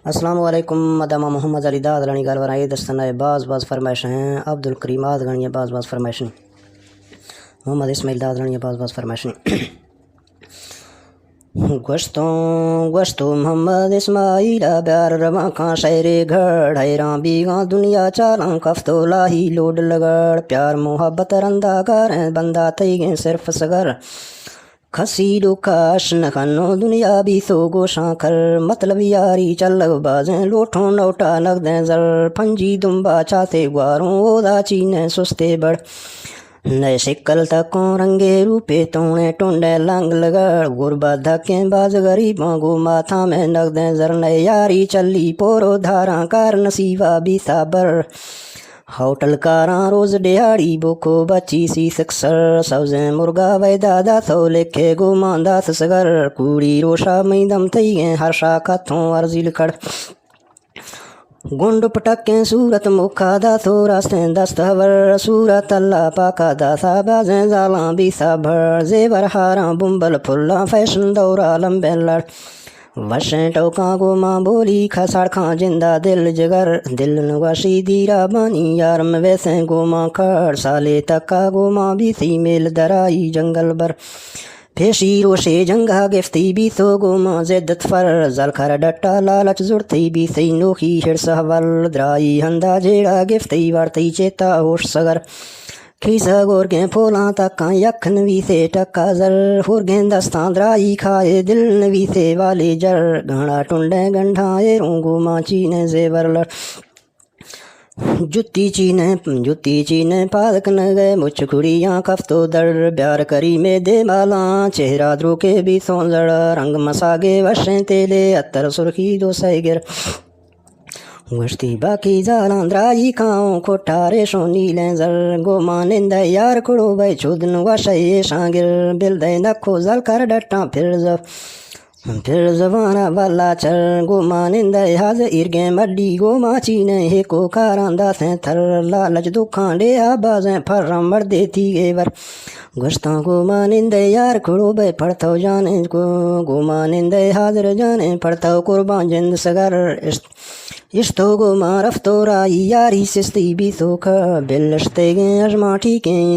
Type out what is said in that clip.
السلام علیکم مدامہ محمد علی داد لانی گل ورائے دستنا بعض فرمائش ہیں عبد الکریم آد گنی بعض فرمائش محمد اسماعیل داد لانی بعض فرمائش گشتوں محمد اسماعیل بیار رواں کھاں شہر گھڑ حیراں بیگاں دنیا چالاں کفتو لاہی لوڈ لگڑ پیار محبت رندہ گاریں بندہ تھی گئیں صرف سگر کھسی ڈوکاش نخنو دنیا بھی سو گوشاں کھر مطلب یاری چل بازیں لوٹھوں نوٹا نقدیں زر پھنجی دمبا چاتے گواروں اودا چینے سستے بڑ نئے شکل تکوں رنگے روپے تونے ٹونڈے لنگ لگڑ غربت دھکیں باز غریباں گو ماتھا میں نقدیں زر نئے یاری چلی پورو دھاراں کار نصیبہ بھی صابر ہوٹل کاراں روز دیہاڑی بوکو بچی سی سکسر سبزیں مرغا ویدادا تو لکھے گو ماندہ سگر کوڑی روشا میدم تھی گئیں ہر شاہ کتھوں عرضی لکھڑ گنڈ پٹکیں صورت مکھا دا تو راستیں دستور صورت اللہ پاکا دا تھا بازیں زالاں بھی صابر زیور ہاراں بمبل پھلاں فیشن دورا لمبے لڑ وشیں ٹوکاں گو ماں بولی کھسڑ کھاں جندہ دل جگر دل نواشی دیرا بانی یارم ویسیں گو ماں کھڑ سالے تکا گو ماں بھی سی میل درائی جنگل بر پھیشی روشے جنگا گفتی بھی تو گو ماں زدت فر زلکھر ڈٹا لالچ زرتی بھی سی نوخی ہرس حول درائی ہندا جیڑا گفتی وارتی چیتا ہوش سگر کھیسا گورگیں پھولاں تکاں یک نوی سے ٹکا زر ہورگیں دستاں درائی کھائے دل نوی سے والے جر گھاڑا ٹنڈیں گنڈھاں ایروں گو ماں چینے زیور لڑ جتی چینے پالک نہ گئے مچھ کھڑیاں کفتو در بیار کری میں دے مالاں چہرہ درو کے بھی سونزڑ رنگ مساگے وشیں تیلے اتر سرخی دو سیگر گشتی باقی زالاں درائی کھاؤں کھوٹارے شو نیلیں زر گو مانندہ یار کھڑو بھائی چودن وشے شانگر بل دے نکھو زل کر ڈٹاں پھر زبانہ والا چر گو مانندہ حاض ارگیں مڈی گو ماں چینے ہیکو کاراں داسیں تھر لالچ دکھاں ڈیا بازیں پھر مردے تھی گے ور گشتاں گو مانندہ یار کھڑو بے پڑتو جانے گو مانندہ حاضر جانے پڑتو قربان جند سگر اشتو گو ماں رفتو رائی یاری سستی بھی سوکھا بلشتے گیں اجما ٹھیکیں